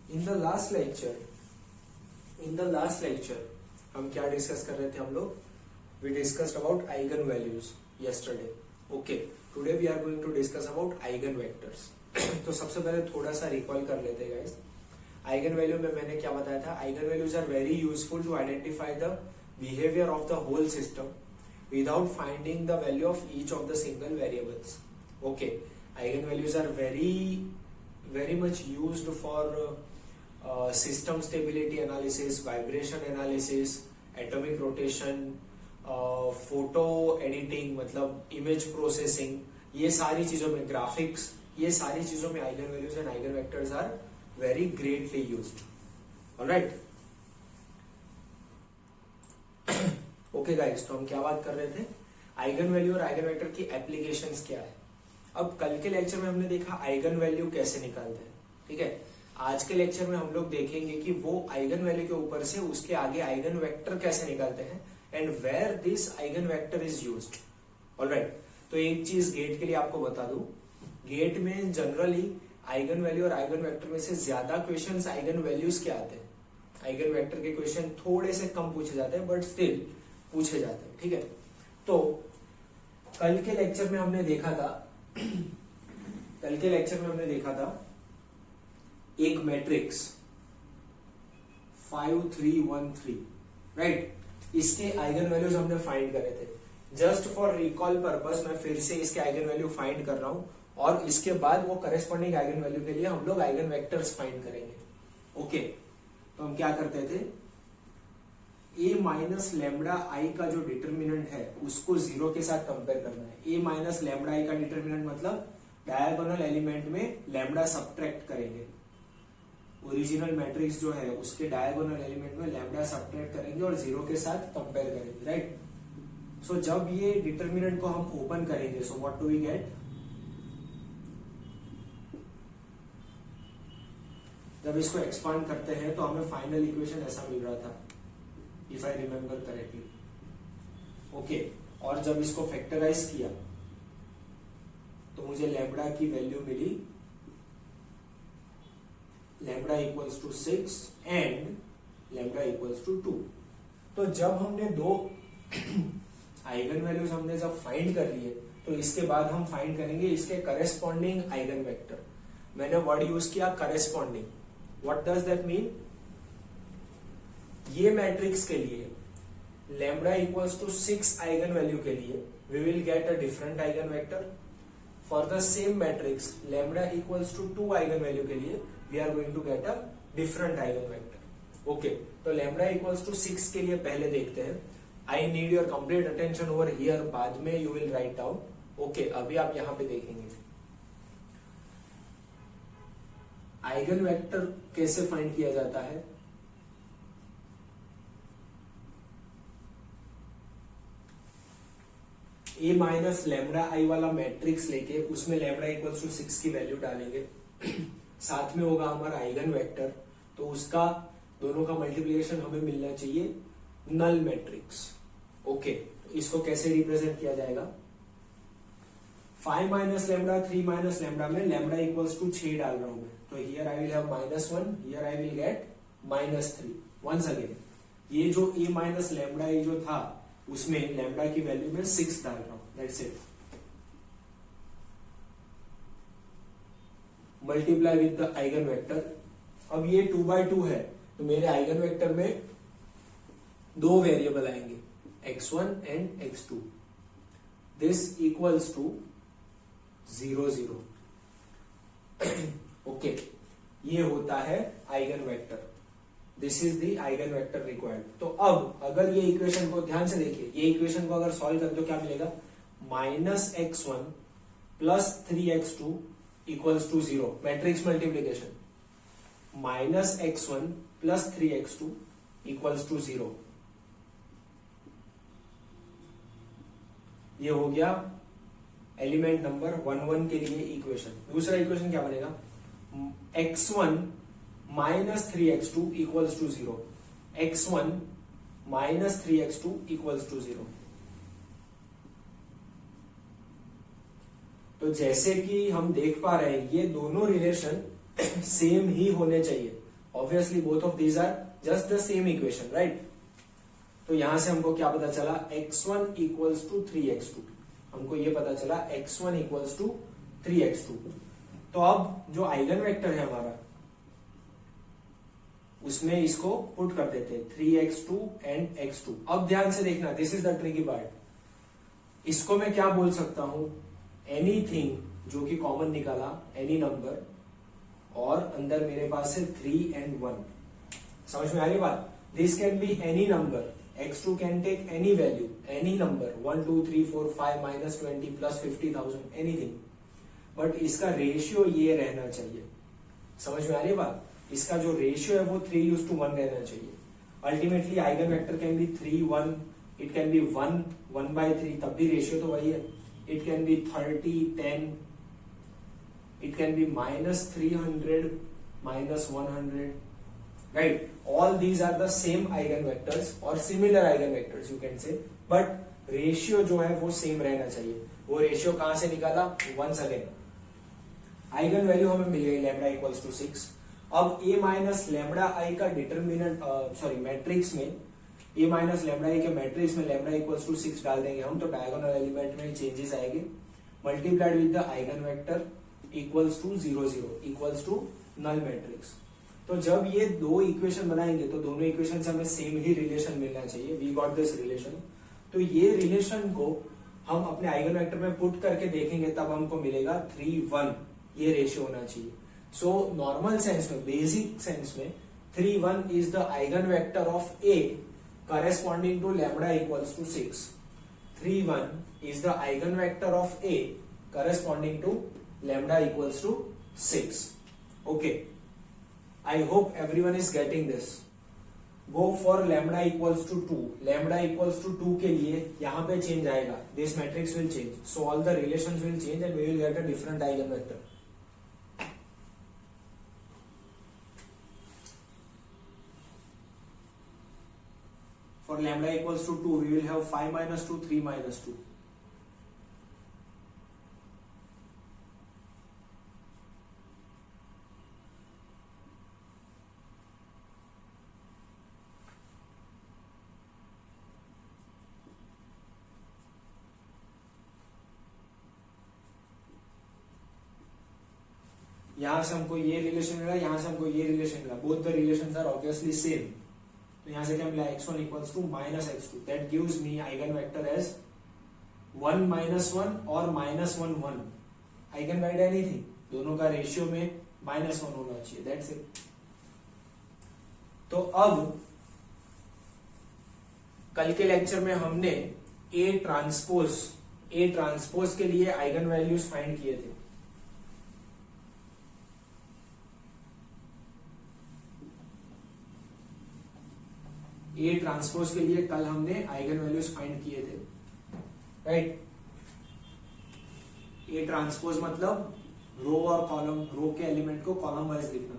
In the last lecture हम क्या discuss कर रहे थे हम लोग? We discussed about eigen values yesterday. Okay, today we are going to discuss about eigen vectors. तो सबसे पहले थोड़ा सा रिकॉल कर लेते हैं गाइस. आइगन वैल्यू में मैंने क्या बताया था? Eigen values are very useful to identify the behaviour of the whole system without finding the value of each of the single variables. Okay, eigenvalues are very much used for system stability analysis, vibration analysis, atomic rotation, photo editing मतलब image processing, ये सारी चीजों में graphics, ये सारी चीजों में eigenvalues and eigenvectors are very greatly used. Alright. Okay guys, तो हम क्या बात कर रहे थे? आइगन वैल्यू और आइगन वेक्टर की एप्लीकेशंस क्या है. अब कल के लेक्चर में हमने देखा आइगन वैल्यू कैसे निकालते हैं. ठीक है, आज के लेक्चर में हम लोग देखेंगे कि वो आइगन वैल्यू के ऊपर से उसके आगे आइगन वेक्टर कैसे निकालते हैं and where this eigen vector is used. Alright, तो एक चीज गेट के लिए आपको बता दूं, गेट में जनरली आइगन वैल्यू और आइगन वेक्टर में से ज्यादा क्वेश्चंस आइगन वैल्यूज के आते हैं. आइगन वेक्टर के क्वेश्चन थोड़े से कम पूछे जाते हैं, बट स्टिल पूछे जाते हैं. ठीक है, तो कल के लेक्चर में हमने देखा था एक मैट्रिक्स 5313, राइट. इसके आइगन वैल्यूज हमने फाइंड करे थे. जस्ट फॉर रिकॉल पर्पस मैं फिर से इसके आइगन वैल्यू फाइंड कर रहा हूं और इसके बाद वो करेस्पॉन्डिंग आइगन वैल्यू के लिए हम लोग आइगन वेक्टर्स फाइंड करेंगे. ओके, तो हम क्या करते थे? a माइनस लेमडा आई का जो डिटर्मिनेंट है उसको जीरो के साथ कंपेयर करना है. a माइनस लेमडा आई का डिटर्मिनेंट मतलब डायगोनल एलिमेंट में लेमडा सब्ट्रैक्ट करेंगे. ओरिजिनल मैट्रिक्स जो है उसके डायगोनल एलिमेंट में लेमडा सब्ट्रैक्ट करेंगे और जीरो के साथ कंपेयर करेंगे, राइट. सो जब ये डिटर्मिनेंट को हम ओपन करेंगे, so what do we get? जब इसको एक्सपांड करते हैं तो हमें फाइनल इक्वेशन ऐसा मिल रहा था, if I remember correctly. Okay, और जब इसको फैक्टराइज किया तो मुझे लैम्बडा की वैल्यू मिली lambda equals to 6 and lambda equals to 2. तो जब हमने दो आइगन वैल्यूज हमने जब फाइंड कर लिए तो इसके बाद हम फाइंड करेंगे इसके करेस्पॉन्डिंग आइगन वेक्टर. मैंने वर्ड यूज किया corresponding. What does that mean? ये मैट्रिक्स के लिए lambda equals to 6 eigen value के लिए we will get a different eigen vector. For the same matrix lambda equals to 2 eigen value के लिए we are going to get a different eigen vector. Okay, तो lambda equals to 6 के लिए पहले देखते हैं. I need your complete attention over here, बाद में you will write down. Okay, अभी आप यहां पे देखेंगे आइगन वेक्टर कैसे फाइंड किया जाता है. ए माइनस लेमडा आई वाला मैट्रिक्स लेके उसमें लेमडा इक्वल्स टू 6 की वैल्यू डालेंगे. साथ में होगा हमारा आइगन वेक्टर, तो उसका दोनों का मल्टीप्लिकेशन हमें मिलना चाहिए नल मैट्रिक्स. ओके, तो इसको कैसे रिप्रेजेंट किया जाएगा? 5 माइनस लेमडा 3 माइनस लेमडा में लेमडा इक्वल्स टू 6 डाल रहा हूं मैं, तो here I will have -1, here I will get -3. Once again ये जो ए माइनस लेमडा जो था उसमें लेमडा की वैल्यू में 6 डाल रहा हूं. That's it. Multiply with the eigen vector. अब ये 2/2 है तो मेरे आइगन वेक्टर में दो वेरिएबल आएंगे, x1 and x2. This equals to 0 0. Okay, ये होता है eigen vector. This is the eigen vector required. तो अब अगर ये इक्वेशन को ध्यान से देखिए, ये इक्वेशन को अगर सॉल्व कर दो क्या मिलेगा? -x1 plus 3x2 equals to 0. Matrix multiplication. -x1 plus 3x2 equals to 0. ये हो गया एलिमेंट नंबर 1 के लिए इक्वेशन. दूसरा इक्वेशन क्या बनेगा? x1 minus 3x2 equals to 0. x1 minus 3x2 equals to 0. तो जैसे कि हम देख पा रहे हैं ये दोनों रिलेशन सेम ही होने चाहिए. Obviously both of these are just the same equation, right? तो यहां से हमको क्या पता चला, x1 इक्वल्स टू 3x2, हमको ये पता चला x1 इक्वल्स टू 3x2। तो अब जो आइगन वेक्टर है हमारा, उसमें इसको पुट कर देते हैं 3x2 एंड x2। अब ध्यान से देखना, this is the tricky part. इसको मैं क्या बोल सकता हूं, एनीथिंग जो कि कॉमन निकाला, एनी नंबर, और अंदर मेरे पास है 3 एंड 1। समझ में आ रही बात? This can be any number, x2 can take any value, any number 1 2 3 4 5 -20 plus 50,000, anything. But इसका रेशियो ये रहना चाहिए। समझ में आ रही बात? इसका जो रेशियो है वो 3:1 रहना चाहिए। Ultimately eigen vector can be 3 1, it can be 1 1/3, तब भी रेशियो तो वही है। It can be 30 10, it can be -300 -100, right? All these are the same eigenvectors or similar eigenvectors you can say, but ratio जो है वो सेम रहना चाहिए। वो रेशियो कहां से निकाला? वंस अगेन आइगन वैल्यू हमें मिल गई लैम्बडा इक्वल्स टू 6। अब a माइनस लैम्बडा आई का डिटर्मिनेंट, सॉरी मैट्रिक्स में a माइनस लैम्बडा आई के मैट्रिक्स में लैम्बडा इक्वल्स टू 6 डाल देंगे हम, तो डायगोनल एलिमेंट में चेंजेस आएंगे, multiplied with the eigen vector equals to 0 0 equals to null matrix. तो जब ये दो इक्वेशन बनाएंगे तो दोनों इक्वेशन से हमें सेम ही रिलेशन मिलना चाहिए। We got this relation. तो ये रिलेशन को हम अपने आइगन वेक्टर में पुट करके देखेंगे, तब हमको मिलेगा 3 1, ये रेशियो होना चाहिए। सो नॉर्मल सेंस में, बेसिक सेंस में 3 1 is the eigen vector of A corresponding to lambda equals to 6. 3 1 is the eigenvector of A corresponding to lambda equals to 6. Okay, I hope everyone is getting this. Go for lambda equals to 2. Lambda equals to 2 के लिए यहाँ पे change आएगा, this matrix will change, so all the relations will change and we will get a different eigenvector. For lambda equals to 2, we will have 5 minus 2, 3 minus 2. यहां से हमको ये relation मिला, यहां से हमको ये रिलेशन मिला, both the relations are obviously same. तो यहां से क्या मिला, x1 equals to minus x2, that gives me eigen vector as 1 -1 और -1 1। आइगन वेक्टर एनीथिंग, दोनों का रेशियो में -1 होना चाहिए, दैट्स इट। तो अब कल के लेक्चर में हमने ए ट्रांसपोज के लिए आइगन वैल्यूज फाइंड किए थे। ए ट्रांसपोज के लिए कल हमने आइगन वैल्यूज फाइंड किए थे, राइट? ए ट्रांसपोज मतलब रो और कॉलम, रो के एलिमेंट को कॉलम वाइज लिखना।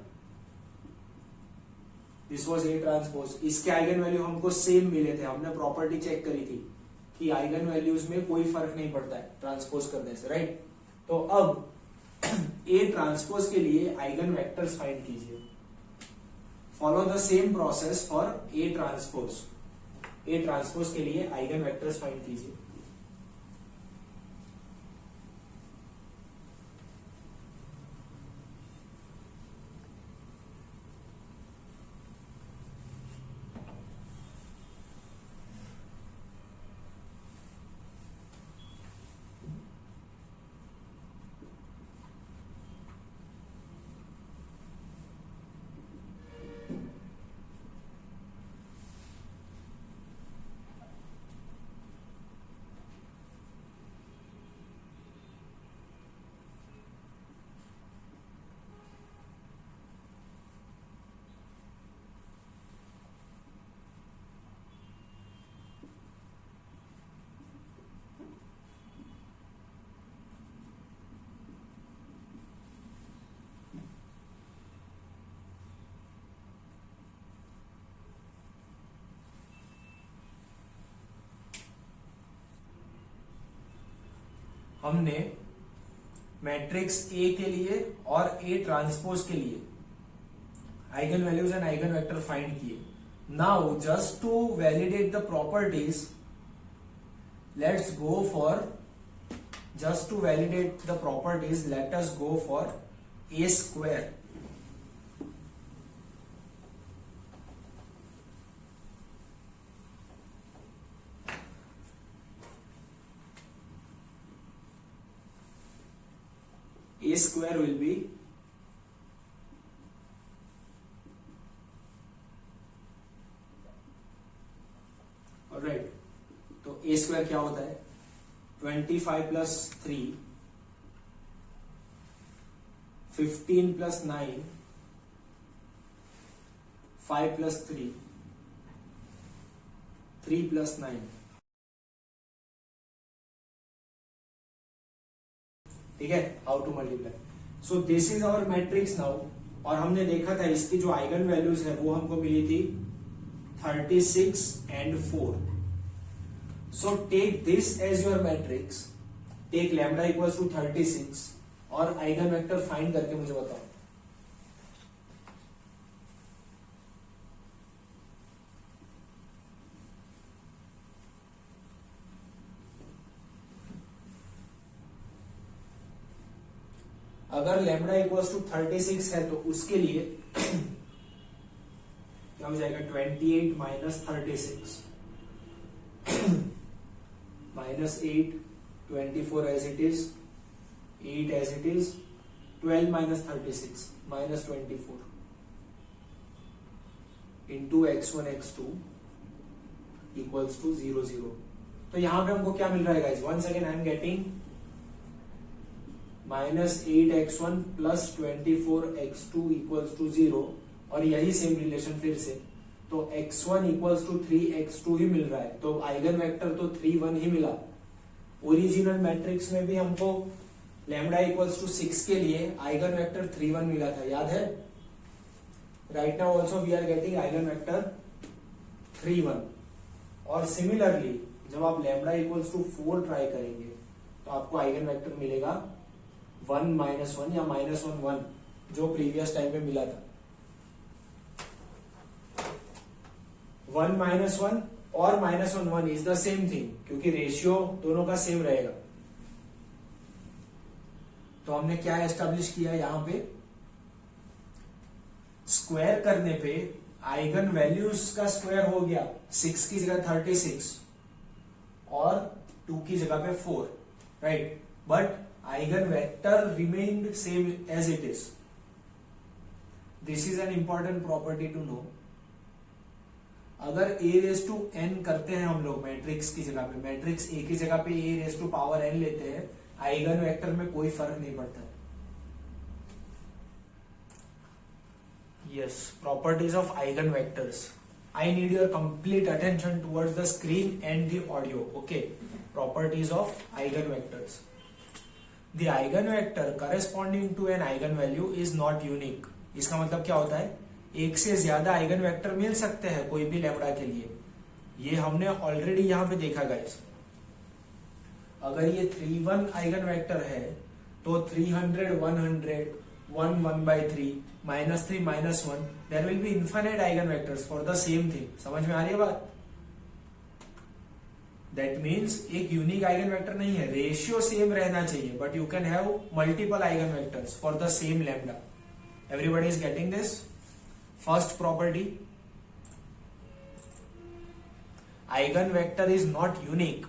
This was A transpose. इसके आइगन वैल्यू हमको सेम मिले थे, हमने प्रॉपर्टी चेक करी थी कि आइगन वैल्यूज में कोई फर्क नहीं पड़ता है ट्रांसपोज करने से, राइट? तो अब ए ट्रांसपोज के लिए आइगन वेक्टर्स फाइंड कीजिए। Follow the same process for A transpose. A transpose के लिए आइगन वेक्टर्स फाइंड कीजिए। हमने मैट्रिक्स ए के लिए और ए ट्रांसपोज के लिए eigenvalues and eigenvector find किए. Now just to validate the properties, let's go for, just to validate the properties, let us go for a square. A square will be alright. तो a square क्या होता है? 25 plus 3, 15 plus 9, 5 plus 3, 3 plus 9. ठीक है, how to multiply. So this is our matrix now. और हमने देखा था इसकी जो आइगन वैल्यूज है वो हमको मिली थी 36 and 4. So take this as your matrix, take lambda equals to 36 और आइगन वेक्टर फाइंड करके मुझे बताओ. अगर लैम्बडा इक्वल्स टू 36 है तो उसके लिए क्या हो जाएगा? 28 minus 36 minus 8, 24 as it is, 8 as it is, 12 minus 36 minus 24 into x1 x2 equals to 0 0. तो यहां पे हमको क्या मिल रहा है guys? Once again I am getting minus 8x1 plus 24x2 equals to 0 और यही सेम रिलेशन फिर से. तो x1 इक्वल्स टू 3x2 ही मिल रहा है. तो आइगन वेक्टर तो 3 1 ही मिला. ओरिजिनल मैट्रिक्स में भी हमको लैम्बडा इक्वल्स टू 6 के लिए आइगन वेक्टर 3 1 मिला था, याद है? Right now also we are getting eigen vector 3 1. और सिमिलरली जब आप लैम्बडा इक्वल्स टू 4 ट्राई करेंगे तो आपको आइगन वेक्टर मिलेगा 1 -1 या -1 1 जो प्रीवियस टाइम में मिला था. 1 -1 और -1 1 इज द सेम थिंग क्योंकि रेशियो दोनों का सेम रहेगा. तो हमने क्या एस्टेब्लिश किया यहां पे? स्क्वायर करने पे आइगन वैल्यूज का स्क्वायर हो गया. 6 की जगह 36 और 2 की जगह पे 4, right? But eigen vector remained same as it is. This is an important property to know. अगर a रेस टू n करते हैं हम लोग मैट्रिक्स की जगह पे, मैट्रिक्स a की जगह पे a raise to power n लेते हैं, आइगन वेक्टर में कोई फर्क नहीं पड़ता है. Yes, properties of eigen vectors. I need your complete attention towards the screen and the audio. Okay, properties of eigen vectors. The eigen vector corresponding to an eigen value is not unique. इसका मतलब क्या होता है? एक से ज्यादा eigen vector मिल सकते हैं कोई भी लैम्बडा के लिए. ये हमने ऑलरेडी यहां पे देखा गाइस. अगर ये 3 1 आइगन वेक्टर है तो 300 100 1 1/3 -3 -1 there will be infinite eigen vectors for the same thing. समझ में आ रही है बात? दैट मीन्स एक यूनिक आइगन वेक्टर नहीं है, रेशियो सेम रहना चाहिए, but you can have multiple eigen vectors for the same lambda. Everybody is getting this? First property, eigen vector is not unique.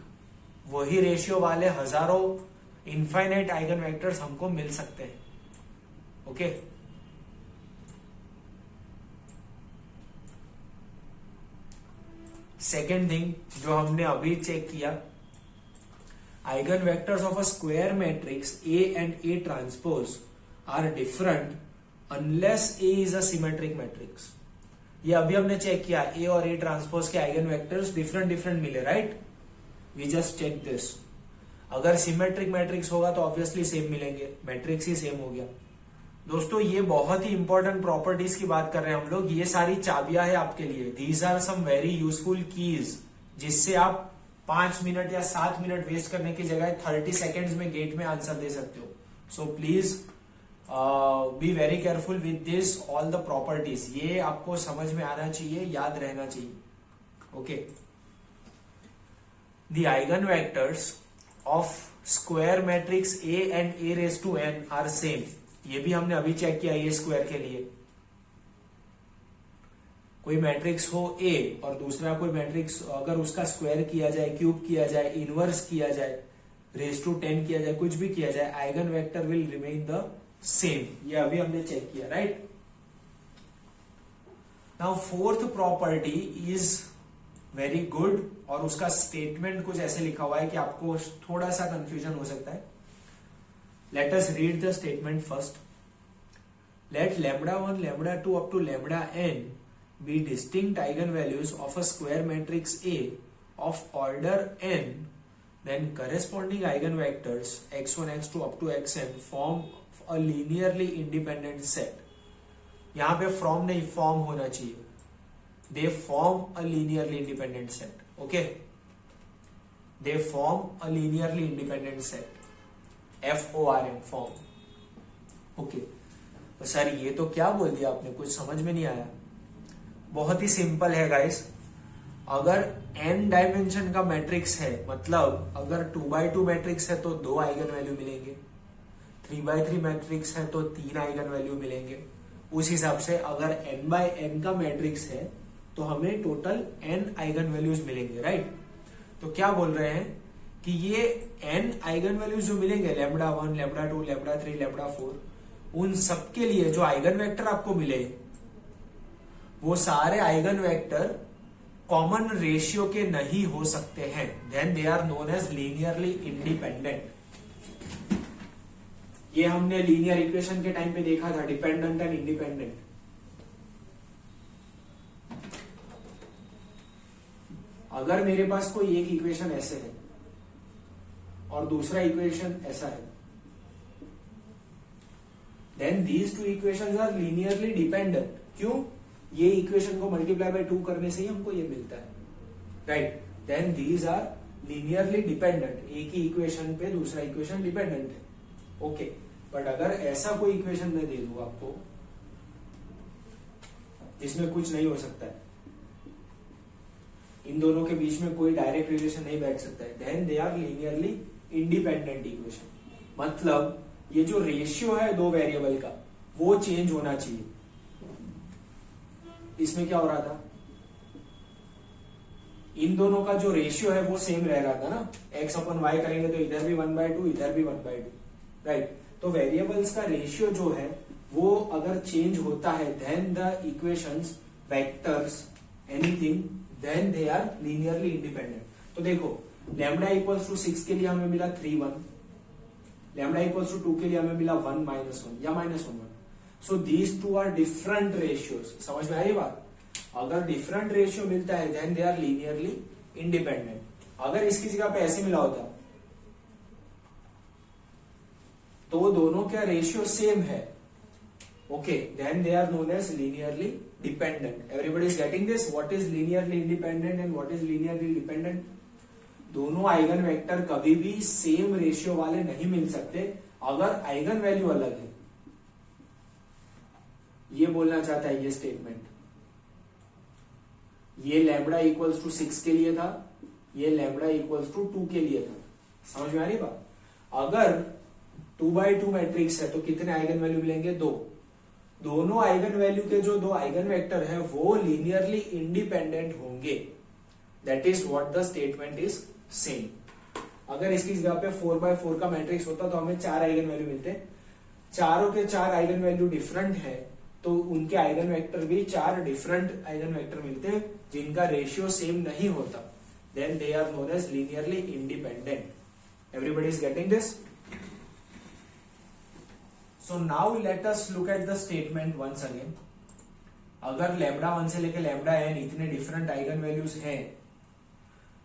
वही रेशियो वाले हजारों इनफाइनाइट आइगन वेक्टर्स हमको मिल सकते हैं. ओके, सेकेंड थिंग जो हमने अभी चेक किया, eigen vectors of a square matrix A and A transpose are different unless A is a symmetric matrix. ये अभी हमने चेक किया, A और A ट्रांसपोज के आइगन वेक्टर्स डिफरेंट मिले, right? We just check this. अगर symmetric matrix होगा तो ऑब्वियसली सेम मिलेंगे, मैट्रिक्स ही सेम हो गया. दोस्तों ये बहुत ही इंपॉर्टेंट प्रॉपर्टीज की बात कर रहे हैं हम लोग. ये सारी चाबियां है आपके लिए. These are some very useful keys जिससे आप 5 मिनट या 7 मिनट वेस्ट करने की जगह 30 सेकेंड्स में गेट में आंसर दे सकते हो. So please be very careful with this all the properties, ये आपको समझ में आना चाहिए, याद रहना चाहिए. Okay, the eigen vectors of square matrix A and A raise to n are same. ये भी हमने अभी चेक किया ए स्क्वायर के लिए. कोई मैट्रिक्स हो ए और दूसरा कोई मैट्रिक्स अगर उसका स्क्वायर किया जाए, क्यूब किया जाए, इनवर्स किया जाए, रेज टू 10 किया जाए, कुछ भी किया जाए, eigen vector will remain the same. ये अभी हमने चेक किया, right. Now fourth property is very good और उसका स्टेटमेंट कुछ ऐसे लिखा हुआ है कि आपको थोड़ा सा कंफ्यूजन हो सकता है. Let us read the statement first. Let λ1, λ2 up to λn be distinct eigenvalues of a square matrix A of order n, then corresponding eigenvectors x1, x2 up to xn form a linearly independent set. यहां पे from नहीं form होना चाहिए. They form a linearly independent set. Okay, they form a linearly independent set. FORM form. Okay, तो sir ये तो क्या बोल दिया आपने, कुछ समझ में नहीं आया. बहुत ही सिंपल है गाइस. अगर n डायमेंशन का मैट्रिक्स है, मतलब अगर 2x2 मैट्रिक्स है तो 2 आइगन वैल्यू मिलेंगे, 3x3 मैट्रिक्स है तो 3 आइगन वैल्यू मिलेंगे. उस हिसाब से अगर n×n का मैट्रिक्स है तो हमें टोटल n आइगन वैल्यूज मिलेंगे, राइट. तो क्या बोल रहे हैं कि ये n आइगन वैल्यूज जो मिलेंगे, λ1, λ2, λ3, λ4, उन सबके लिए जो आइगन वेक्टर आपको मिले वो सारे आइगन वेक्टर कॉमन रेशियो के नहीं हो सकते हैं. Then they are known as linearly independent. ये हमने लीनियर इक्वेशन के टाइम पे देखा था, डिपेंडेंट एंड इंडिपेंडेंट. अगर मेरे पास कोई एक इक्वेशन ऐसे है और दूसरा इक्वेशन ऐसा है, then these two equations are linearly dependent. क्यों? ये इक्वेशन को मल्टीप्लाई बाय 2 करने से ही हमको ये मिलता है, right. Then these are linearly dependent. एक ही इक्वेशन पे दूसरा इक्वेशन डिपेंडेंट है. ओके, बट अगर ऐसा कोई इक्वेशन मैं दे दूं आपको जिसमें कुछ नहीं हो सकता है, इन दोनों के बीच में कोई डायरेक्ट रिलेशन नहीं बैठ सकता है, then they are linearly independent equation. मतलब ये जो रेशियो है दो वेरिएबल का वो चेंज होना चाहिए. इसमें क्या हो रहा था, इन दोनों का जो रेशियो है वो सेम रह रहा था ना. x/y करेंगे तो इधर भी 1/2, इधर भी 1/2, राइट. तो वेरिएबल्स का रेशियो जो है वो अगर चेंज होता है, then the equations, vectors, anything, then they are linearly independent. तो देखो λ=6 के लिए हमें मिला 3, 1. λ=2 के लिए हमें मिला 1, -1 या -1. So these two are different ratios. समझ में आई बात? अगर डिफरेंट रेशियो मिलता है then they are linearly independent. अगर इसकी जगह पे ऐसे मिला होता तो दोनों का रेशियो सेम है, okay, then they are known as linearly dependent. Everybody is getting this? What is linearly independent and what is linearly dependent? दोनों आइगन वेक्टर कभी भी सेम रेशियो वाले नहीं मिल सकते अगर आइगन वैल्यू अलग है. ये बोलना चाहता है ये स्टेटमेंट. ये λ=6 के लिए था, ये λ=2 के लिए था. समझ में आ रही बात? अगर 2x2 मैट्रिक्स है तो कितने आइगन वैल्यू मिलेंगे? 2. दोनों आइगन वैल्यू के जो 2 आइगन वेक्टर है वो लीनियरली इंडिपेंडेंट होंगे. That is what the statement is saying. अगर इसकी जगह पे 4x4 का मैट्रिक्स होता तो हमें 4 आइगन वैल्यू मिलते. चारों के 4 आइगन वैल्यू डिफरेंट है तो उनके आइगन वेक्टर भी 4 डिफरेंट आइगन वेक्टर मिलते जिनका रेशियो सेम नहीं होता. Then they are known as linearly independent. Everybody is getting this? So now let us look at the statement once again. अगर λ1 से लेकर λn इतने डिफरेंट आइगन वैल्यूज हैं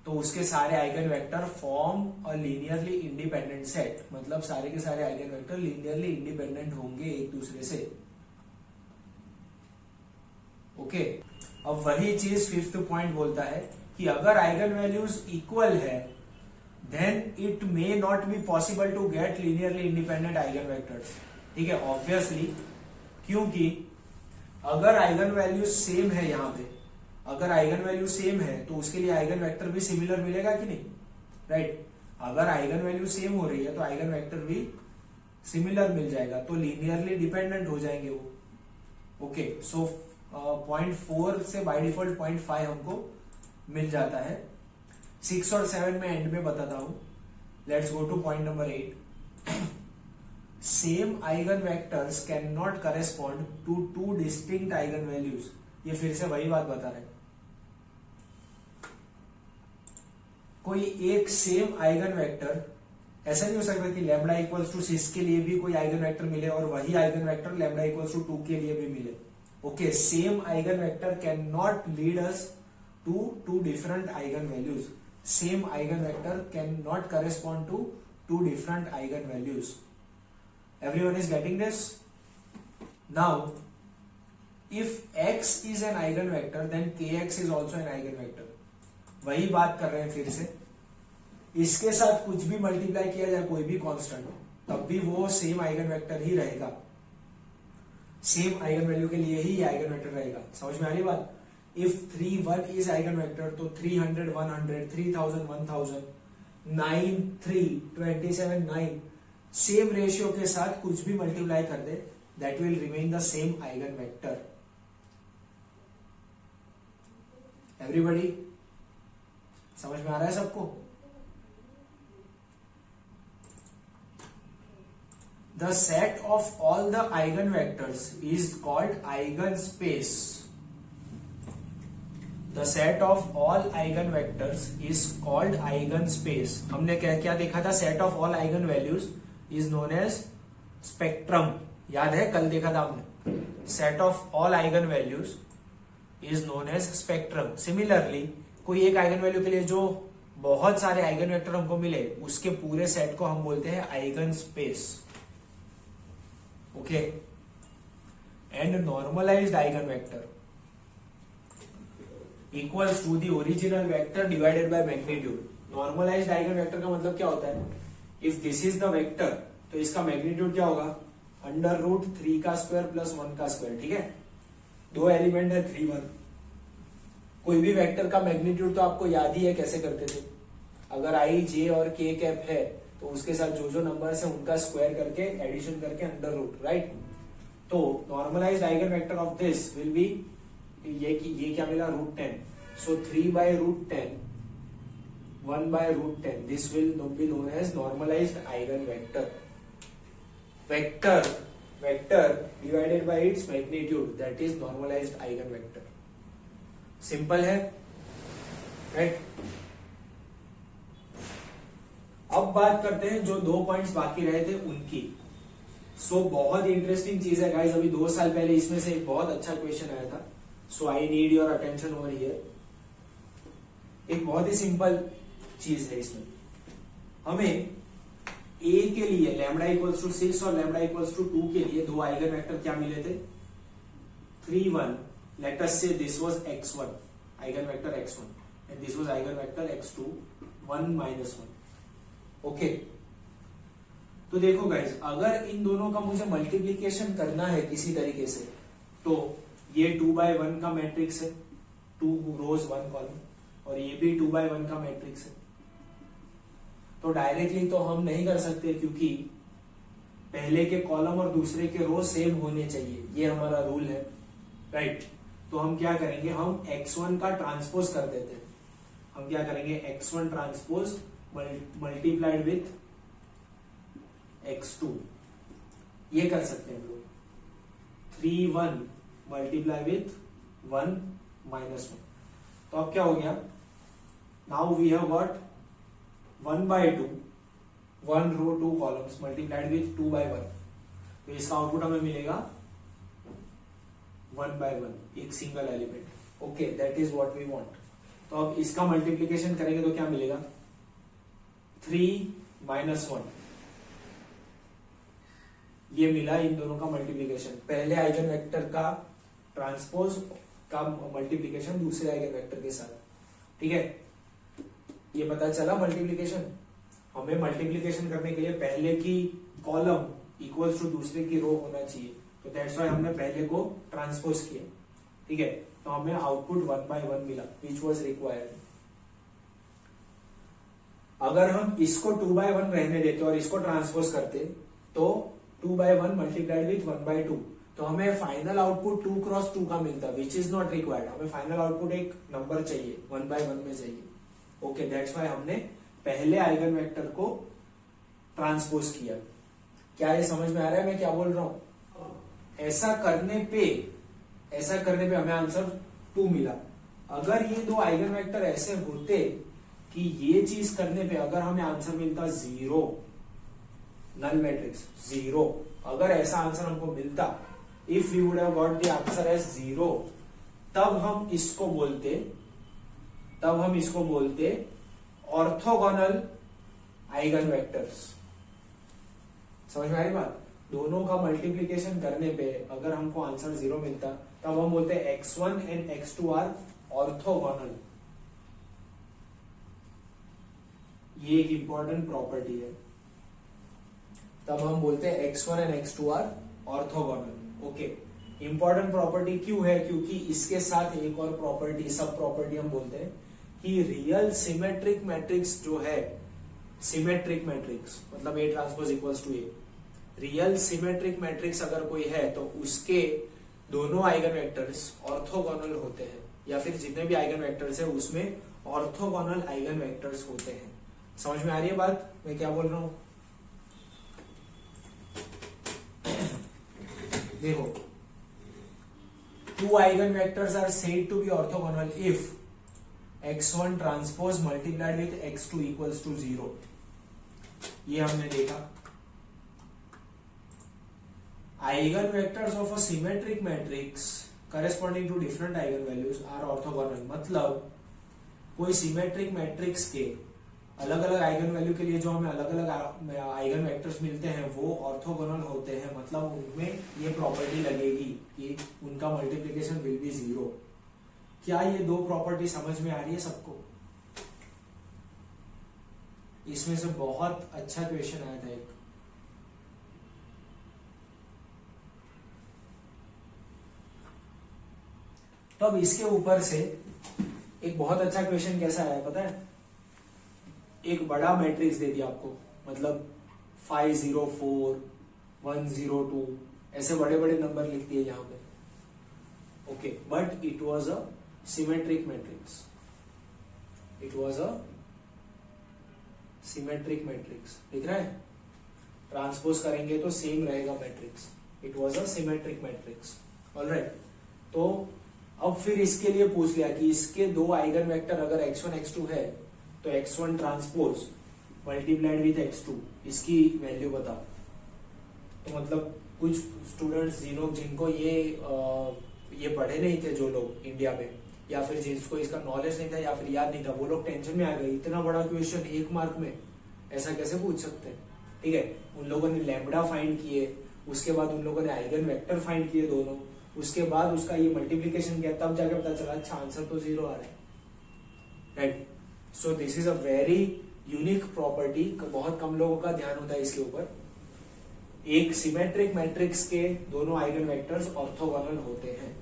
तो उसके सारे eigen vector form a linearly independent set. मतलब सारे के सारे आइगन वेक्टर लीनियरली इंडिपेंडेंट होंगे एक दूसरे से. ओके, अब वही चीज 5th पॉइंट बोलता है कि अगर आइगन वैल्यूज इक्वल है then it may not be possible to get linearly independent eigen vectors. ठीक है, ऑब्वियसली, क्योंकि अगर आइगन वैल्यू सेम है, यहाँ पे अगर आइगन वैल्यू सेम है तो उसके लिए आइगन वेक्टर भी सिमिलर मिलेगा कि नहीं, राइट। अगर आइगन वैल्यू सेम हो रही है तो आइगन वेक्टर भी सिमिलर मिल जाएगा, तो लीनियरली डिपेंडेंट हो जाएंगे वो। ओके, सो 0.4 से बाय डिफॉल्ट 0.5 हमको मिल जाता है। 6 और 7 में एंड में बताता हूं। Let's go to point number 8। Same eigen vectors can not correspond to two distinct eigen values. ये फिर से वही बात बता रहे हैं, कोई एक सेम आइगन वेक्टर, ऐसा नहीं हो सकता कि लैम्बडा इक्वल्स टू 6 के लिए भी कोई आइगन वेक्टर मिले और वही eigen vector lambda equals to 2 के लिए भी मिले। Okay, same eigen vector can not lead us to two different eigen values. Same eigen vector can not correspond to two different eigen values. Everyone is getting this? Now if x is an eigenvector then kx is also an eigenvector। वही बात कर रहे हैं फिर से, इसके साथ कुछ भी मल्टीप्लाई किया जाए, कोई भी कांस्टेंट, तब भी वो सेम आइगन वेक्टर ही रहेगा, सेम आइगन वैल्यू के लिए ही आइगन वेक्टर रहेगा। समझ में आ रही बात? इफ 3 1 इज आइगन वेक्टर तो 300 100 3000 1000 9 3 27 9 सेम रेशियो के साथ कुछ भी मल्टीप्लाई कर दे, that will remain the same eigen vector. Everybody समझ में आ रहा है सबको? The set of all the eigen vectors is called eigenspace. The set of all eigenvectors is called eigenspace. हमने क्या देखा था? Set of all eigenvalues is known as spectrum. याद है, कल देखा था हमने। Set of all eigenvalues is known as spectrum. Similarly, कोई एक आइगन वैल्यू के लिए जो बहुत सारे आइगन वेक्टर हमको मिले, उसके पूरे सेट को हम बोलते हैं eigen space. Okay, and normalised eigen vector equals to the original vector divided by magnitude. Normalised eigen vector का मतलब क्या होता है? If this is the vector तो इसका मैग्नीट्यूड क्या होगा? √3 का स्क्वायर प्लस 1 का स्क्वायर। ठीक है, दो एलिमेंट है 3 1। कोई भी वेक्टर का मैग्नीट्यूड तो आपको याद ही है, कैसे करते थे? अगर i j और k कैप है तो उसके साथ जो जो नंबर्स है उनका स्क्वायर करके एडिशन करके √, राइट। तो normalised eigen vector of this will be ये क्या मिला? √10। So 3/√10 1/√10 this will be known as normalised eigen vector. Vector divided by its magnitude, that is normalised eigen vector. Simple है, right. अब बात करते हैं जो 2 पॉइंट्स बाकी रहे थे उनकी। सो बहुत इंटरेस्टिंग चीज है गाइस, अभी 2 साल पहले इसमें से एक बहुत अच्छा क्वेश्चन आया था। So I need your attention over here. एक बहुत ही सिंपल चीज है इसमें। हमें a के लिए लैम्बडा इक्वल्स टू 6 और लैम्बडा इक्वल्स टू 2 के लिए दो आइगन वेक्टर क्या मिले थे? 3 1। लेट अस से this was x1, eigen vector x1, and this was eigen vector x2, 1 -1। Okay, तो देखो गाइज, अगर इन दोनों का मुझे मल्टीप्लीकेशन करना है किसी तरीके से, तो ये 2/1 का मैट्रिक्स है, 2 रोज 1 कॉलम, और ये भी 2/1 का मैट्रिक्स है। तो डायरेक्टली तो हम नहीं कर सकते, क्योंकि पहले के कॉलम और दूसरे के रो सेम होने चाहिए, ये हमारा रूल है, राइट। तो हम क्या करेंगे? हम x1 का ट्रांसपोज कर देते हैं। हम क्या करेंगे? x1 transpose multiplied with x2, ये कर सकते हैं हम लोग। 3 1 मल्टीप्लाई विथ 1 -1। तो अब क्या हो गया? Now we have what? 1/2, 1 row 2 columns multiplied with 2/1। तो इसका आउटपुट हमें मिलेगा 1/1, एक single element. Okay, that is what we want. तो अब इसका मल्टीप्लीकेशन करेंगे तो क्या मिलेगा? 3 -1। ये मिला इन दोनों का मल्टीप्लीकेशन। पहले आइगन वेक्टर का ट्रांसपोज का मल्टीप्लीकेशन दूसरे आइगन वेक्टर के साथ। ठीक है, ये पता चला मल्टीप्लीकेशन। हमें मल्टीप्लीकेशन करने के लिए पहले की कॉलम इक्वल्स टू दूसरे की रो होना चाहिए, तो दैट्स व्हाई हमने पहले को ट्रांसपोज किया, ठीक है। तो हमें आउटपुट 1 by 1 मिला विच वॉज रिक्वायर्ड। अगर हम इसको 2 by 1 रहने देते और इसको ट्रांसपोज करते तो 2 by 1 मल्टीप्लाइड विथ 1 by 2, तो हमें फाइनल आउटपुट 2 क्रॉस 2 का मिलता, विच इज नॉट रिक्वायर्ड। हमें फाइनल आउटपुट एक नंबर चाहिए, 1 by 1 में चाहिए। ओके, दैट्स व्हाई हमने पहले आइगन वेक्टर को ट्रांसपोज किया। क्या ये समझ में आ रहा है मैं क्या बोल रहा हूं? ऐसा करने पे हमें आंसर 2 मिला। अगर ये दो आइगन वेक्टर ऐसे होते कि ये चीज करने पे अगर हमें आंसर मिलता 0, नल मैट्रिक्स 0, अगर ऐसा आंसर हमको मिलता, if we would have got the answer as 0, तब हम इसको बोलते ऑर्थोगोनल आइगन वेक्टर्स। समझ में आई बात? दोनों का मल्टीप्लीकेशन करने पे अगर हमको आंसर 0 मिलता, तब हम बोलते x1 and x2 are orthogonal. ये एक इंपॉर्टेंट प्रॉपर्टी है। तब हम बोलते हैं x1 and x2 are orthogonal. Okay, important property क्यों है? क्योंकि इसके साथ एक और प्रॉपर्टी, सब प्रॉपर्टी हम बोलते हैं कि रियल सिमेट्रिक मैट्रिक्स जो है, सिमेट्रिक मैट्रिक्स मतलब A transpose equals to A, real symmetric matrix अगर कोई है तो उसके दोनों आइगन वेक्टर्स ऑर्थोगोनल होते हैं, या फिर जितने भी आइगन वेक्टर्स है उसमें ऑर्थोगोनल आइगन वेक्टर्स होते हैं। समझ में आ रही है बात मैं क्या बोल रहा हूं? देखो, 2 eigen vectors are said to be orthogonal if x1 transpose multiplied with x2 equals to 0। ये हमने देखा। Eigen vectors of a symmetric matrix corresponding to different eigen values are orthogonal. मतलब कोई सिमेट्रिक मैट्रिक्स के अलग अलग आइगन वैल्यू के लिए जो हमें अलग अलग आइगन वेक्टर्स मिलते हैं वो ऑर्थोगोनल होते हैं। मतलब उनमें ये प्रॉपर्टी लगेगी कि उनका मल्टीप्लिकेशन विल बी 0। क्या ये दो प्रॉपर्टी समझ में आ रही है सबको? इसमें से बहुत अच्छा क्वेश्चन आया था एक। तो अब इसके ऊपर से एक बहुत अच्छा क्वेश्चन कैसा आया पता है? एक बड़ा मैट्रिक्स दे दिया आपको, मतलब 504, 102 ऐसे बड़े बड़े नंबर लिख दिए यहां पे। Okay, but it was a symmetric matrix. It was a symmetric matrix. दिख रहा है? ट्रांसपोज करेंगे तो सेम रहेगा matrix. It was a symmetric matrix. Alright, तो अब फिर इसके लिए पूछ लिया कि इसके दो आइगन वेक्टर अगर x1 x2 है तो x1 transpose multiplied with x2 इसकी वैल्यू बताओ। तो मतलब कुछ स्टूडेंट्स जिनको ये पढ़े नहीं थे, जो लोग इंडिया में, या फिर जिसको इसका नॉलेज नहीं था या फिर याद नहीं था, वो लोग टेंशन में आ गए। इतना बड़ा क्वेश्चन 1 मार्क में ऐसा कैसे पूछ सकते हैं? ठीक है, उन लोगों ने लैम्बडा फाइंड किए, उसके बाद उन लोगों ने आइगन वेक्टर फाइंड किए दोनों, उसके बाद उसका ये मल्टीप्लिकेशन किया, तब जाके पता चला अच्छा आंसर तो 0 आ रहा है। Right, so this is a very unique property. बहुत कम लोगों का ध्यान होता है इसके ऊपर। एक सिमेट्रिक मैट्रिक्स के दोनों आइगन वेक्टर्स ऑर्थोगोनल होते हैं।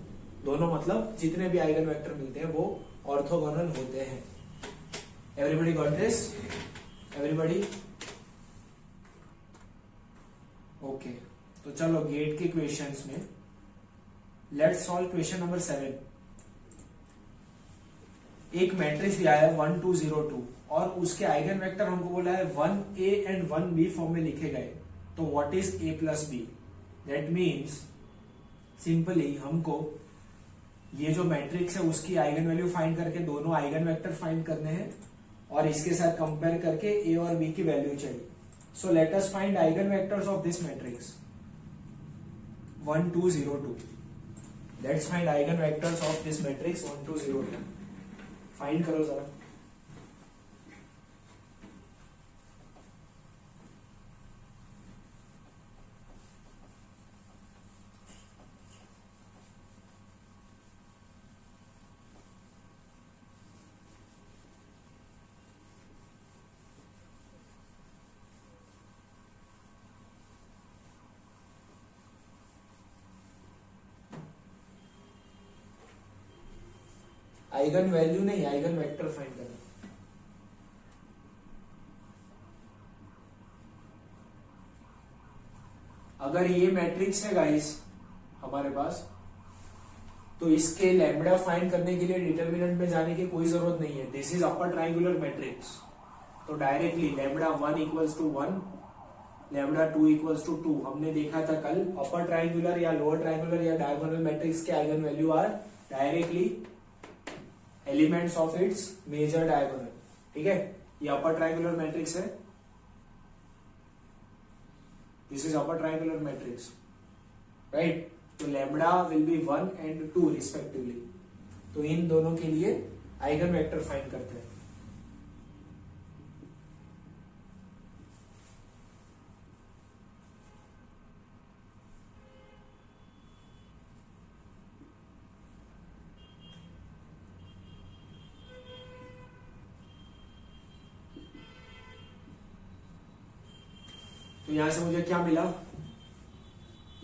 दोनों मतलब जितने भी आइगन वेक्टर मिलते हैं वो ऑर्थोगोनल होते हैं। Everybody got this? Everybody? Okay, तो चलो गेट के क्वेश्चंस में लेट्स सॉल्व क्वेश्चन नंबर 7। एक मैट्रिक्स दिया है 1 2 0 2 और उसके आइगन वेक्टर हमको बोला है 1a एंड 1b फॉर्म में लिखे गए। तो what is a plus b? That means simply हमको ये जो मैट्रिक्स है उसकी आइगन वैल्यू फाइंड करके दोनों आइगन वेक्टर फाइंड करने हैं और इसके साथ कंपेयर करके a और b की वैल्यू चाहिए। So let us find eigen vectors of this matrix 1 2 0 2। Let's find eigen vectors of this matrix 1 2 0 2। Find करो जरा। आइगन वैल्यू नहीं, आइगन वेक्टर फाइंड करना। अगर ये मैट्रिक्स है गाइस हमारे पास, तो इसके लैम्बडा फाइंड करने के लिए डिटर्मिनेंट में जाने की कोई जरूरत नहीं है। This is upper triangular matrix, तो directly lambda 1 equals to 1, lambda 2 equals to 2। हमने देखा था कल, अपर ट्राइंगुलर या लोअर ट्राइंगुलर या डायगोनल मैट्रिक्स के eigenvalue are directly elements of its major diagonal. ठीक है, ये अपर ट्राइंगुलर मैट्रिक्स है, this is upper triangular matrix, right. तो lambda will be 1 and 2 respectively. तो इन दोनों के लिए आइगन वेक्टर फाइंड करते हैं। तो यहां से मुझे क्या मिला,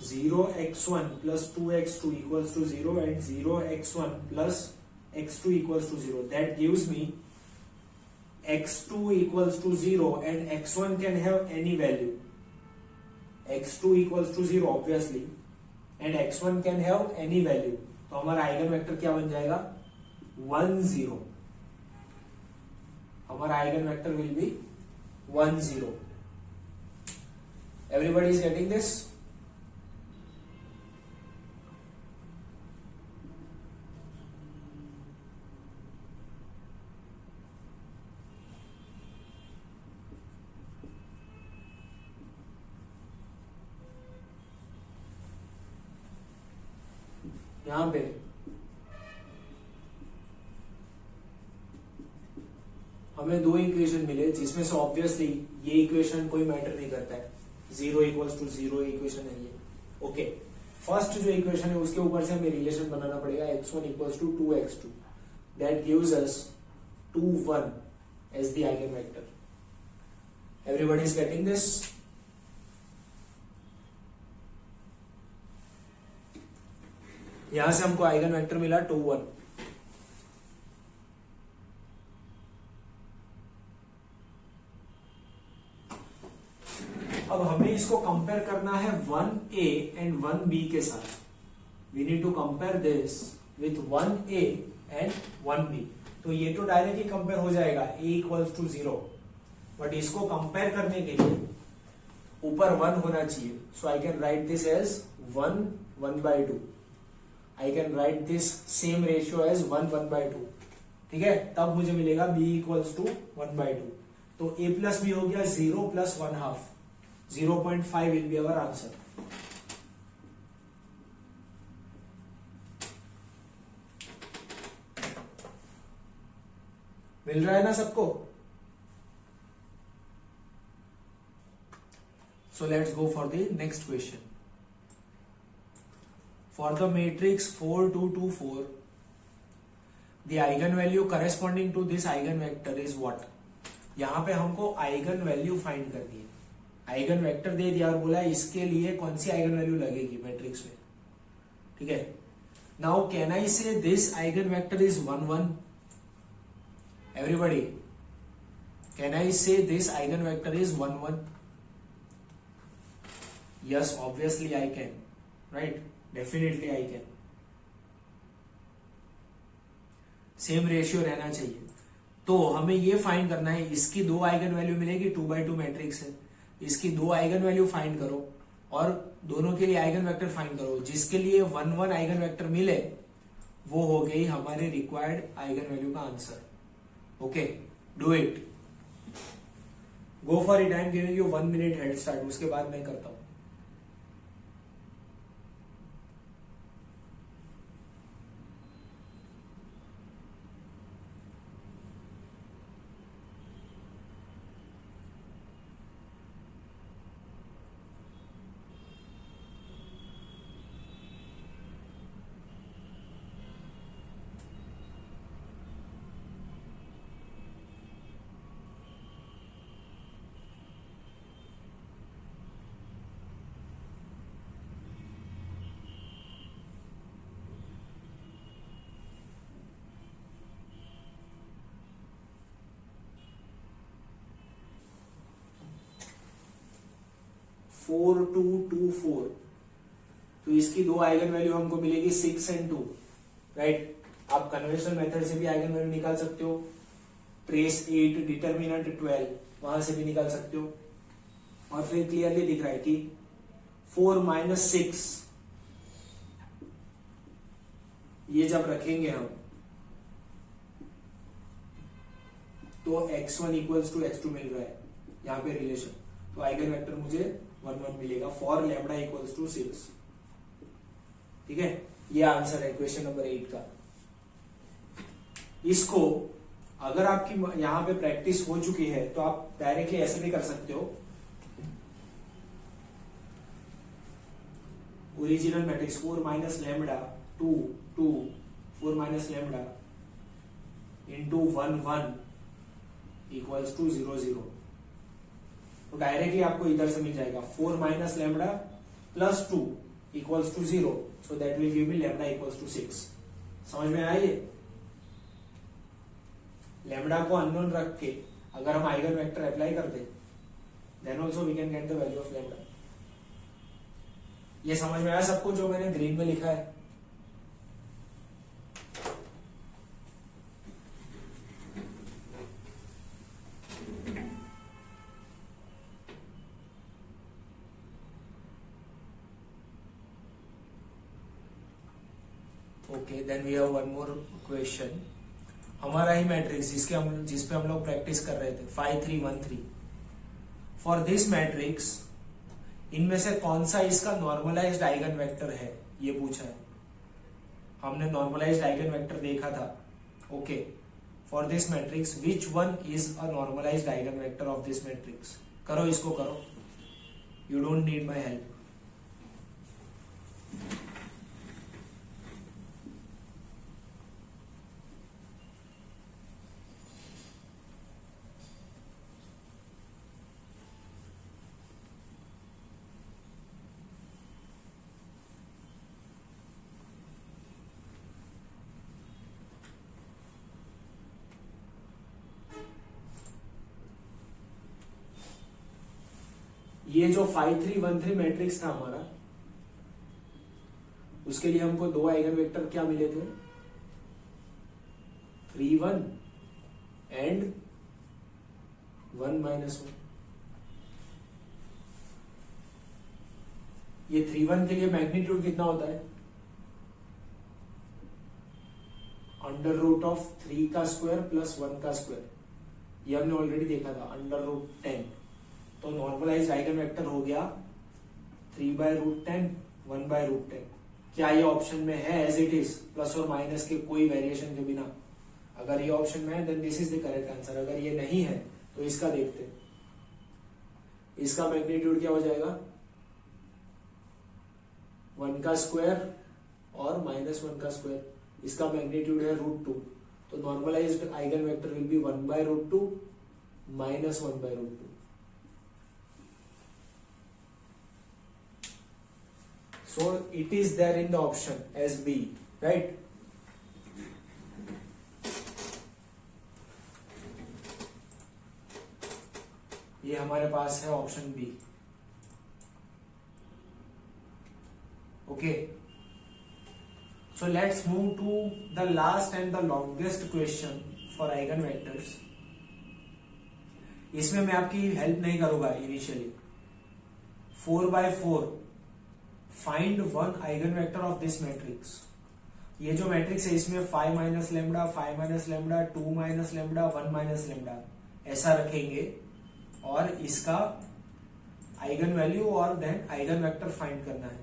0x1 plus 2x2 equals to 0 and 0x1 plus x2 equals to 0. That gives me x2 equals to 0 and x1 can have any value. x2 equals to 0 obviously and x1 can have any value. तो हमारा eigen vector क्या बन जाएगा, 1 0। हमारा eigen vector will be 1 0। Everybody is getting this? यहां पे हमें दो इक्वेशन मिले, जिसमें से ऑब्वियसली ये इक्वेशन कोई मैटर नहीं करता है, 0 इक्वल्स टू 0 इक्वेशन है ये। ओके, फर्स्ट जो इक्वेशन है उसके ऊपर से हमें रिलेशन बनाना पड़ेगा, x1 equals to 2x2, that gives us 2 1 as the eigen vector. Everybody is getting this? यहां से हमको आइगन वेक्टर मिला 2 1। अब हमें इसको कंपेयर करना है 1a एंड 1b के साथ। We need to compare this with 1a and 1b। तो ये तो डायरेक्टली कंपेयर हो जाएगा, a इक्वल्स टू 0, बट इसको कंपेयर करने के लिए ऊपर 1 होना चाहिए। So I can write this as 1 1/2। I can write this same ratio as 1 1/2। ठीक है, तब मुझे मिलेगा b इक्वल्स टू 1/2। तो a प्लस b हो गया 0 plus 1/2, 0.5 will be our answer. मिल रहा है ना सबको? So let's go for the next question. For the matrix 4 2 2 4, the eigenvalue corresponding to this eigenvector is what? यहां पे हमको आइगन वैल्यू फाइंड करनी है। आइगन वेक्टर दे दिया और बोला इसके लिए कौन सी आइगन वैल्यू लगेगी मैट्रिक्स में। ठीक है, now can I say this eigen vector is 1 1? Everybody, can I say this eigen vector is 1 1? Yes, obviously I can, right, definitely I can. Same ratio रहना चाहिए। तो हमें ये फाइंड करना है, इसकी दो आइगन वैल्यू मिलेगी, 2x2 मैट्रिक्स है, इसकी दो आइगन वैल्यू फाइंड करो और दोनों के लिए आइगन वेक्टर फाइंड करो। जिसके लिए 1 1 आइगन वेक्टर मिले वो हो गई हमारे रिक्वायर्ड आइगन वैल्यू का answer. Okay, do it, go for it. I am giving you 1 minute head start, उसके बाद मैं करता हूं। 4224, तो इसकी दो आइगन वैल्यू हमको मिलेगी 6 एंड 2, राइट। आप कन्वेंशनल मेथड से भी आइगन वैल्यू निकाल सकते हो, ट्रेस 8 डिटर्मिनेंट 12 वहां से भी निकाल सकते हो। और फिर क्लियरली दिख रहा है कि 4 - 6 ये जब रखेंगे हम तो x1 इक्वल्स टू x2 मिल रहा है यहाँ पे रिलेशन, तो आइगन वेक्टर मुझे 1 1 मिलेगा फॉर लैम्डा इक्वल्स टू 6। ठीक है, ये आंसर है क्वेश्चन नंबर 8 का। इसको अगर आपकी यहां पे प्रैक्टिस हो चुकी है तो आप डायरेक्टली ऐसे भी कर सकते हो, original matrix 4 - lambda 2 2 4 - lambda into 1 1 equals to 0 0, तो डायरेक्टली आपको इधर से मिल जाएगा 4 - lambda plus 2 equals to 0, so that will give me lambda equals to 6। समझ में आई? लैम्डा को अननोन रख के अगर हम आइगन वेक्टर अप्लाई कर दे then also we can get the value of lambda. ये समझ में आया सबको जो मैंने ग्रीन में लिखा है? Okay, then we have one more question. हमारा ही मैट्रिक्स जिसपे हम लोग प्रैक्टिस कर रहे थे 5 3 1 3, फॉर दिस मैट्रिक्स इनमें से कौन सा इसका नॉर्मलाइज्ड आइगन वेक्टर है, ये पूछा है। हमने नॉर्मलाइज्ड आइगन वेक्टर देखा था। Okay, for this matrix which one is a normalised eigen vector of this matrix. करो, इसको करो, you don't need my help. ये जो 5 3 1 3 मैट्रिक्स था हमारा, उसके लिए हमको दो आइगन वेक्टर क्या मिले थे? 3 1 एंड 1 - 1। ये 3 1 के लिए मैग्नीट्यूड कितना होता है? √3 का स्क्वायर प्लस 1 का स्क्वायर, ये हमने ऑलरेडी देखा था, √10। तो नॉर्मलाइज्ड आइगन वेक्टर हो गया 3/√10 1/√10। क्या ये ऑप्शन में है एज इट इज, प्लस और माइनस के कोई वेरिएशन के बिना? अगर ये ऑप्शन में है then this is the correct answer. अगर ये नहीं है तो इसका देखते हैं, इसका मैग्नीट्यूड क्या हो जाएगा? 1 का स्क्वायर और -1 का स्क्वायर, इसका मैग्नीट्यूड है √2, तो normalised eigen vector will be 1/√2 -1/√2। So it is there in the option as B, right? ये हमारे पास है option B. Okay, so let's move to the last and the longest question for eigen vectors. इसमें मैं आपकी help नहीं करूंगा initially. 4/4 find one eigen vector of this matrix. ये जो मैट्रिक्स है इसमें 5 - लैम्डा 5 - लैम्डा 2 - लैम्डा 1 - लैम्डा ऐसा रखेंगे और इसका आइगन वैल्यू और देन आइगन वेक्टर फाइंड करना है।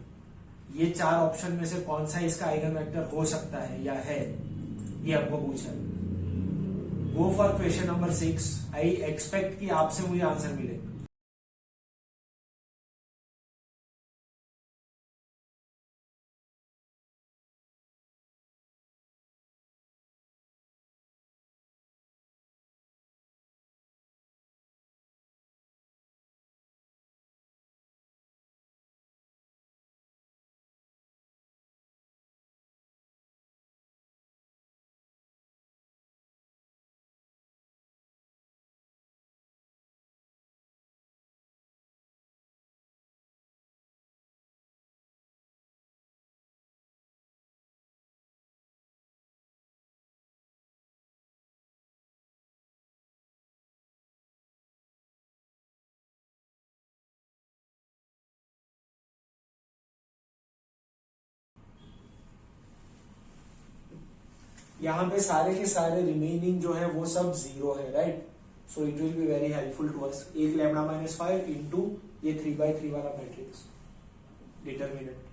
ये चार ऑप्शन में से कौन सा इसका आइगन वेक्टर हो सकता है या है, ये हमको पूछा है। Go for question number 6। I expect कि आपसे मुझे आंसर मिले। यहाँ पे सारे के सारे रिमेनिंग जो है वो सब जीरो है, right? So it will be very helpful to us. एक लैम्डा माइनस 5 इंटू ये 3/3 वाला matrix determinant.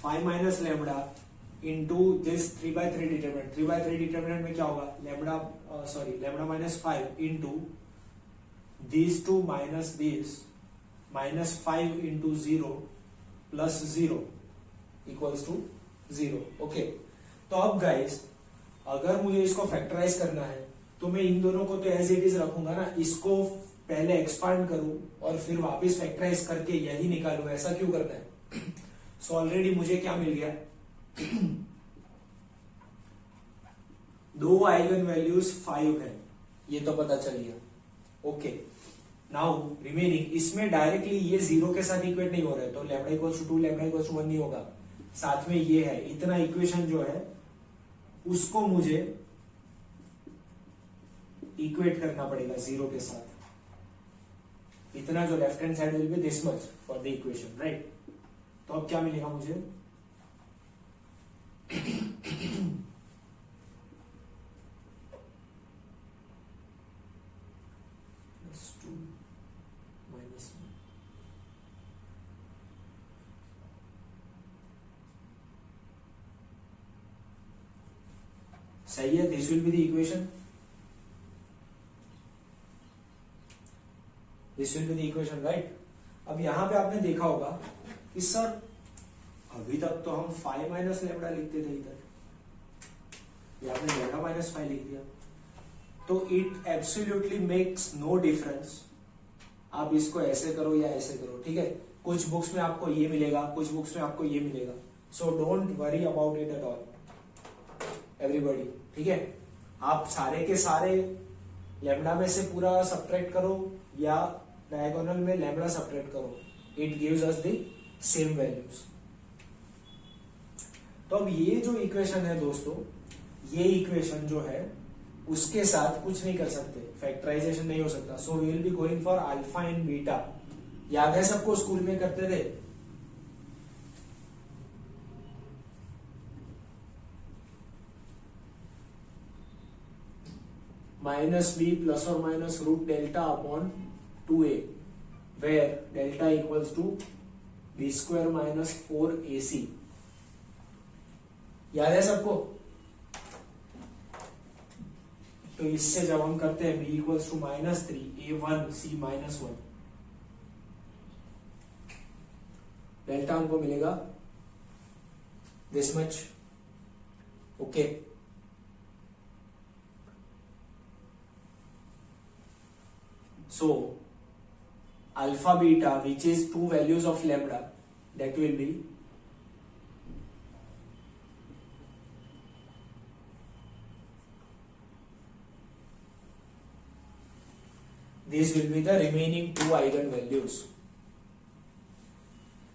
Five minus lambda into this 3/3 determinant. 3/3 determinant में क्या होगा? Lambda minus 5 into this two minus this minus 5 into 0 plus 0 equals to 0। Okay, तो अब guys अगर मुझे इसको फैक्टराइज करना है तो मैं इन दोनों को तो एज इट इज रखूंगा ना, इसको पहले एक्सपांड करूं और फिर वापस फैक्टराइज करके यही निकालू, ऐसा क्यों करना है? सो ऑलरेडी मुझे क्या मिल गया? दो आइगन वैल्यूज 5 है, ये तो पता चल गया। ओके, नाउ रिमेनिंग, इसमें डायरेक्टली ये 0 के साथ इक्वेट नहीं हो रहा है, तो lambda equals to 2 lambda equals to 1 नहीं होगा। साथ में ये है, इतना इक्वेशन जो है उसको मुझे इक्वेट करना पड़ेगा 0 के साथ। इतना जो left hand side will be this much for the equation, right? तो अब क्या मिलेगा मुझे? +2 -1 सही है। This will be the equation, this will be the equation, right? अब यहां पे आपने देखा होगा कि सर अभी तक तो हम 5 माइनस लैम्डा लिखते थे, इधर आपने लैम्डा माइनस 5 लिख दिया, तो it absolutely makes no difference आप इसको ऐसे करो या ऐसे करो, ठीक है? कुछ बुक्स में आपको ये मिलेगा, कुछ बुक्स में आपको ये मिलेगा। So don't worry about it at all everybody, ठीक है? आप सारे के सारे लैम्डा में से पूरा सब्ट्रैक्ट करो या डायगोनल में लैम्डा सब्ट्रैक्ट करो, it gives us the same values. तो अब ये जो इक्वेशन है दोस्तों, ये इक्वेशन जो है उसके साथ कुछ नहीं कर सकते, फैक्टराइजेशन नहीं हो सकता। So we will be going for alpha and beta. याद है सबको, स्कूल में करते थे? माइनस बी प्लस और minus root delta upon 2a, where delta equals to B square minus 4ac। याद है सबको? तो इससे जब हम करते हैं b equals to -3a1c -1, delta हमको मिलेगा this much. Okay, so alpha beta, which is two values of lambda, that will be these will be the remaining two eigen values।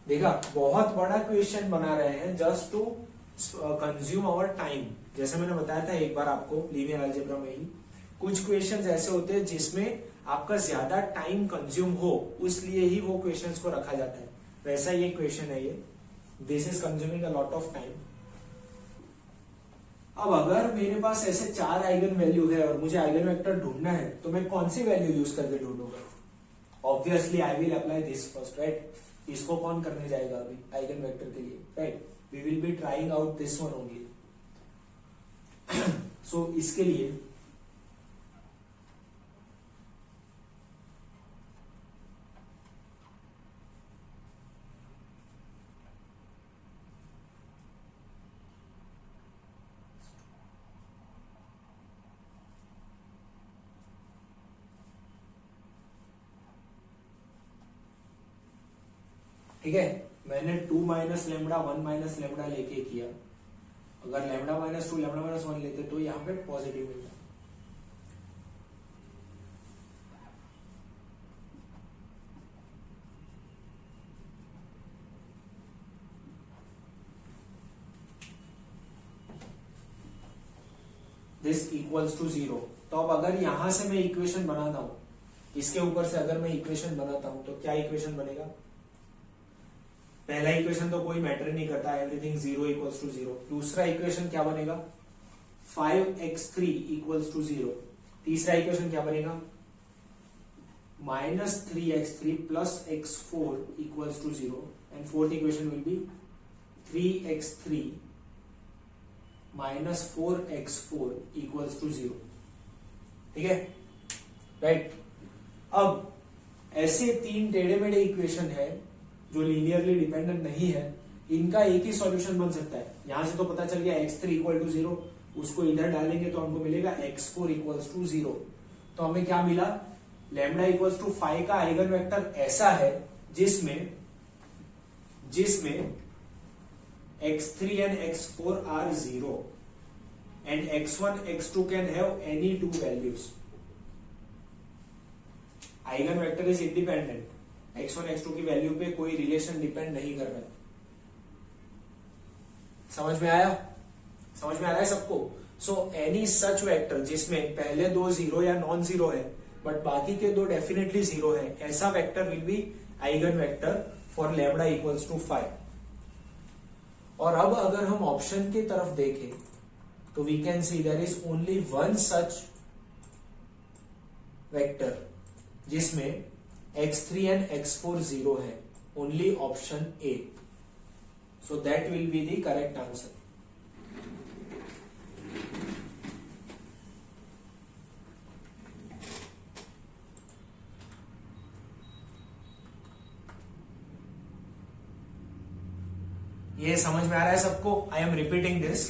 देखा, बहुत बड़ा क्वेश्चन बना रहे हैं just to consume our time. जैसे मैंने बताया था एक बार आपको लीनियर अलजेब्रा में ही, कुछ क्वेश्चंस ऐसे होते हैं जिसमें आपका ज्यादा टाइम कंज्यूम हो, इसलिए ही वो क्वेश्चंस को रखा जाता है। वैसा ये क्वेश्चन है, ये this is consuming a lot of time. अब अगर मेरे पास ऐसे 4 आइगन वैल्यू है और मुझे आइगन वेक्टर ढूंढना है, तो मैं कौन सी वैल्यू यूज करके ढूंढूंगा? Obviously I will apply this first, right? इसको कौन करने जाएगा अभी आइगन वेक्टर के लिए, right? We will be trying out this one only. So इसके लिए ठीक है, मैंने 2 माइनस लैम्डा 1 माइनस लैम्डा लेके किया। अगर लैम्डा माइनस 2 लैम्डा माइनस 1 लेते तो यहाँ पे पॉजिटिव मिलता। This equals to 0। तो अब अगर यहां से मैं इक्वेशन बनाता हूं, इसके ऊपर से अगर मैं इक्वेशन बनाता हूं, तो क्या इक्वेशन बनेगा? पहला इक्वेशन तो कोई मैटर नहीं करता, एवरीथिंग 0 इक्वल्स टू 0। दूसरा इक्वेशन क्या बनेगा? 5x3 equals to 0। तीसरा इक्वेशन क्या बनेगा? -3x3 plus x4 equals to 0, and fourth equation will be 3x3 minus 4x4 equals to 0। ठीक है, राइट। अब ऐसे तीन टेढ़े मेढ़े इक्वेशन है जो लीनियरली डिपेंडेंट नहीं है, इनका एक ही सॉल्यूशन बन सकता है। यहां से तो पता चल गया x3 इक्वल टू 0, उसको इधर डालेंगे तो हमको मिलेगा x4 इक्वल्स टू 0। तो हमें क्या मिला? लैम्डा इक्वल्स टू 5 का आइगन वेक्टर ऐसा है जिसमें x3 and x4 are 0 and x1 x2 can have any two values। Eigen vector is independent, x1 x2 की वैल्यू पे कोई रिलेशन डिपेंड नहीं कर रहा है। समझ में आया? समझ में आ रहा है सबको? सो एनी सच वेक्टर जिसमें पहले दो 0 या नॉन 0 है बट बाकी के दो डेफिनेटली 0 है, ऐसा vector will be eigen vector for lambda equals to 5। और अब अगर हम ऑप्शन की तरफ देखें तो we can see there is only one such vector जिसमें x3 एंड x4 0 है, only option A. So that will be the correct answer. ये समझ में आ रहा है सबको? I am repeating this.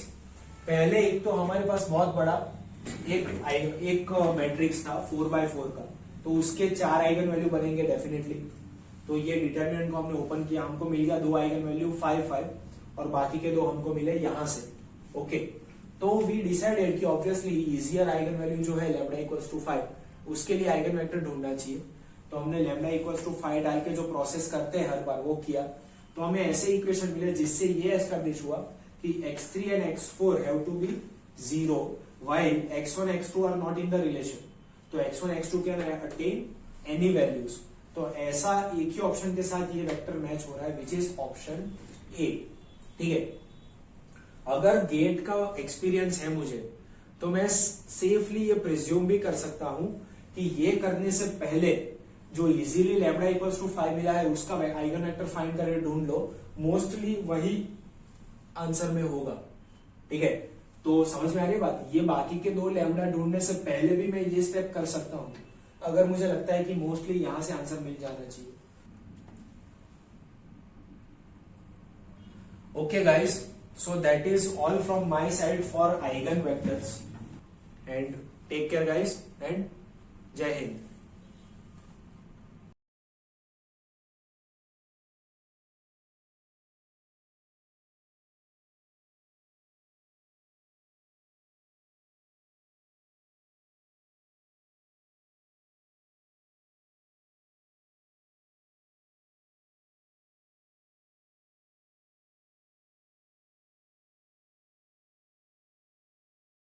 पहले एक तो हमारे पास बहुत बड़ा एक मैट्रिक्स था 4x4 का, तो उसके 4 आइगन वैल्यू बनेंगे डेफिनेटली। तो ये डिटरमिनेंट को हमने ओपन किया, हमको मिल गया 2 आइगन वैल्यू 5 5 और बाकी के 2 हमको मिले यहां से। ओके, तो वी डिसाइडेड कि ऑब्वियसली इजियर आइगन वैल्यू जो है लैम्डा इक्वल्स टू 5, उसके लिए आइगन वेक्टर ढूंढना चाहिए। तो हमने लैम्डा इक्वल्स टू 5 डाल के जो प्रोसेस करते हैं हर बार वो किया, तो हमें ऐसे इक्वेशन मिले जिससे ये एस्टैब्लिश हुआ कि x3 and x4 have to be 0 while x1 x2 are not in the relation. तो x1 x2 can attain any values. तो ऐसा एक ही ऑप्शन के साथ ये वेक्टर मैच हो रहा है विच इज ऑप्शन ए। ठीक है, अगर गेट का एक्सपीरियंस है मुझे तो मैं सेफली ये प्रिज्यूम भी कर सकता हूं कि ये करने से पहले जो इजीली लैम्डा इक्वल्स टू 5 मिला है उसका आइगन वेक्टर फाइंड करके ढूंढ लो, मोस्टली वही आंसर में होगा। ठीक है, तो समझ में आ रही बात? ये बाकी के 2 लैम्डा ढूंढने से पहले भी मैं ये स्टेप कर सकता हूं अगर मुझे लगता है कि मोस्टली यहां से आंसर मिल जाना चाहिए। Okay guys, so that is all from my side for eigen vectors and take care guys and जय हिंद।